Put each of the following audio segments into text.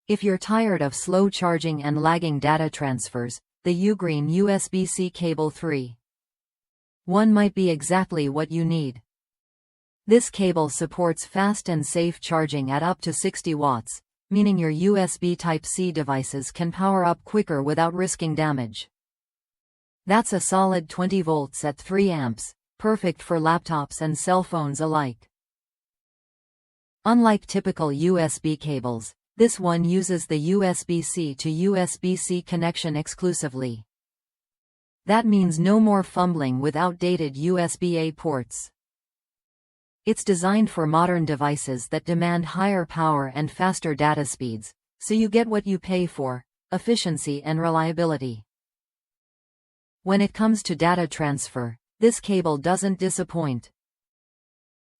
If you're tired of slow charging and lagging data transfers, the UGREEN USB C Cable 3.1 might be exactly what you need. This cable supports fast and safe charging at up to 60 watts, meaning your USB Type-C devices can power up quicker without risking damage. That's a solid 20 volts at 3 amps, perfect for laptops and cell phones alike. Unlike typical USB cables, this one uses the USB-C to USB-C connection exclusively. That means no more fumbling with outdated USB-A ports. It's designed for modern devices that demand higher power and faster data speeds, so you get what you pay for: efficiency and reliability. When it comes to data transfer, this cable doesn't disappoint.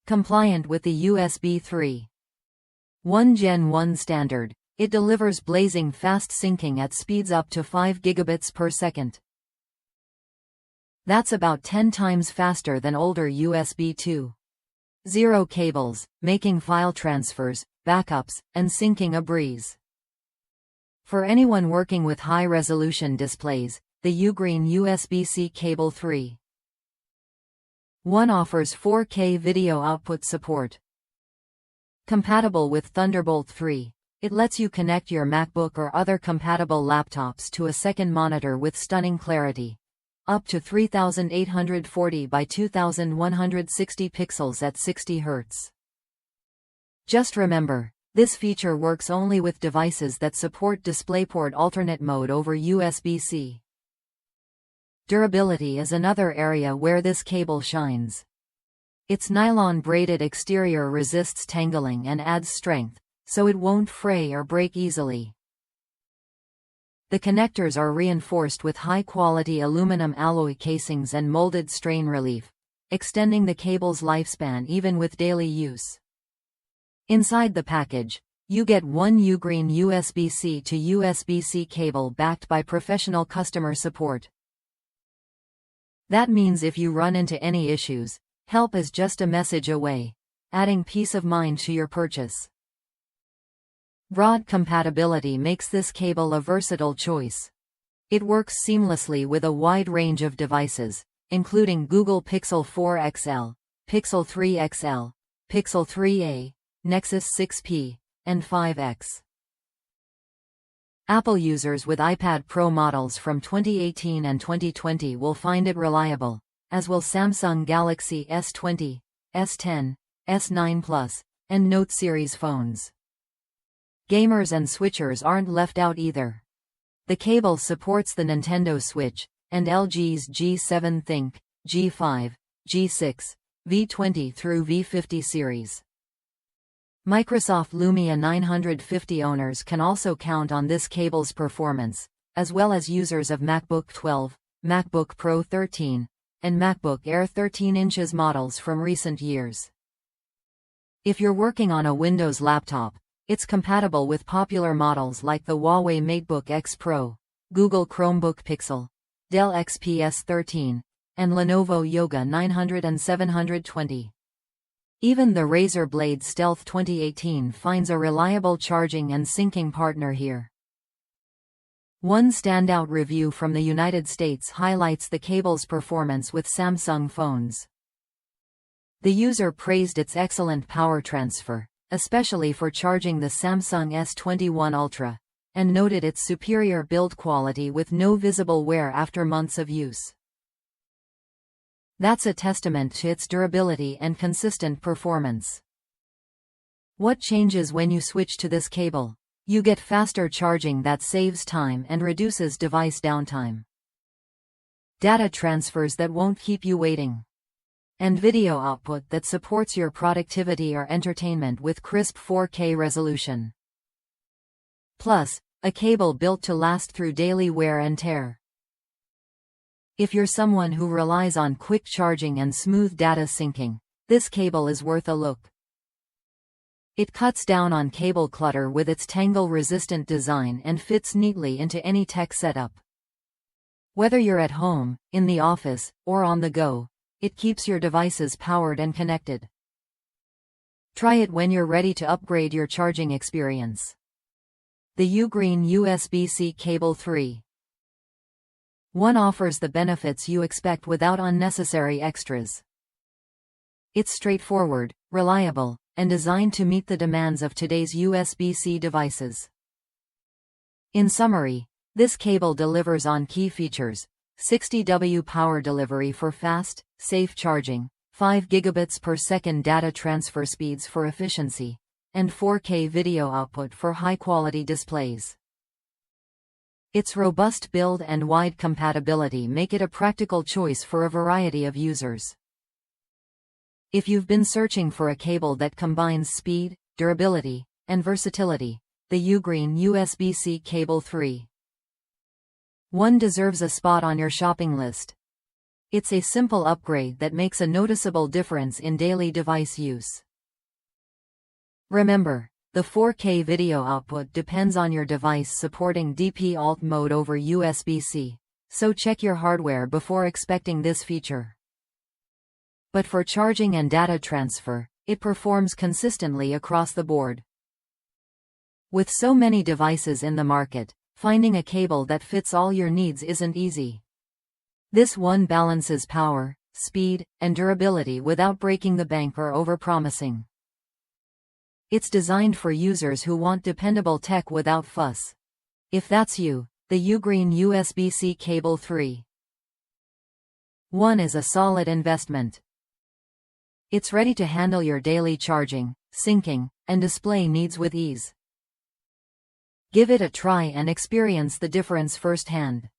Compliant with the USB 3.1 Gen 1 standard, it delivers blazing fast syncing at speeds up to 5 gigabits per second. That's about 10 times faster than older USB 2.0 cables, making file transfers, backups, and syncing a breeze. For anyone working with high-resolution displays, the UGREEN USB C Cable 3.1 offers 4K video output support. Compatible with Thunderbolt 3, it lets you connect your MacBook or other compatible laptops to a second monitor with stunning clarity, up to 3840 by 2160 pixels at 60 Hz. Just remember, this feature works only with devices that support DisplayPort alternate mode over USB-C. Durability is another area where this cable shines. Its nylon-braided exterior resists tangling and adds strength, so it won't fray or break easily. The connectors are reinforced with high-quality aluminum alloy casings and molded strain relief, extending the cable's lifespan even with daily use. Inside the package, you get one UGREEN USB-C to USB-C cable backed by professional customer support. That means if you run into any issues, help is just a message away, adding peace of mind to your purchase. Broad compatibility makes this cable a versatile choice. It works seamlessly with a wide range of devices, including Google Pixel 4 XL, Pixel 3 XL, Pixel 3a, Nexus 6P, and 5X. Apple users with iPad Pro models from 2018 and 2020 will find it reliable, as will Samsung Galaxy S20, S10, S9 Plus, and Note series phones. Gamers and switchers aren't left out either. The cable supports the Nintendo Switch, and LG's G7 Think, G5, G6, V20 through V50 series. Microsoft Lumia 950 owners can also count on this cable's performance, as well as users of MacBook 12, MacBook Pro 13, and MacBook Air 13 inches models from recent years. If you're working on a Windows laptop, it's compatible with popular models like the Huawei MateBook X Pro, Google Chromebook Pixel, Dell XPS 13, and Lenovo Yoga 900 and 720. Even the Razer Blade Stealth 2018 finds a reliable charging and syncing partner here. One standout review from the United States highlights the cable's performance with Samsung phones. The user praised its excellent power transfer, especially for charging the Samsung S21 Ultra, and noted its superior build quality with no visible wear after months of use. That's a testament to its durability and consistent performance. What changes when you switch to this cable? You get faster charging that saves time and reduces device downtime. Data transfers that won't keep you waiting. And video output that supports your productivity or entertainment with crisp 4K resolution. Plus, a cable built to last through daily wear and tear. If you're someone who relies on quick charging and smooth data syncing, this cable is worth a look. It cuts down on cable clutter with its tangle-resistant design and fits neatly into any tech setup. Whether you're at home, in the office, or on the go, it keeps your devices powered and connected. Try it when you're ready to upgrade your charging experience. the UGREEN USB C Cable 3. 1 offers the benefits you expect without unnecessary extras. It's straightforward, reliable, and designed to meet the demands of today's USB-C devices. In summary, this cable delivers on key features: 60W power delivery for fast, safe charging, 5 gigabits per second data transfer speeds for efficiency, and 4K video output for high-quality displays. Its robust build and wide compatibility make it a practical choice for a variety of users. If you've been searching for a cable that combines speed, durability, and versatility, the UGREEN USB C Cable 3. 1 deserves a spot on your shopping list. It's a simple upgrade that makes a noticeable difference in daily device use. Remember, the 4K video output depends on your device supporting DP Alt mode over USB-C, so check your hardware before expecting this feature. But for charging and data transfer, it performs consistently across the board. With so many devices in the market, finding a cable that fits all your needs isn't easy. This one balances power, speed, and durability without breaking the bank or overpromising. It's designed for users who want dependable tech without fuss. If that's you, the UGREEN USB C Cable 3. 1 is a solid investment. It's ready to handle your daily charging, syncing, and display needs with ease. Give it a try and experience the difference firsthand.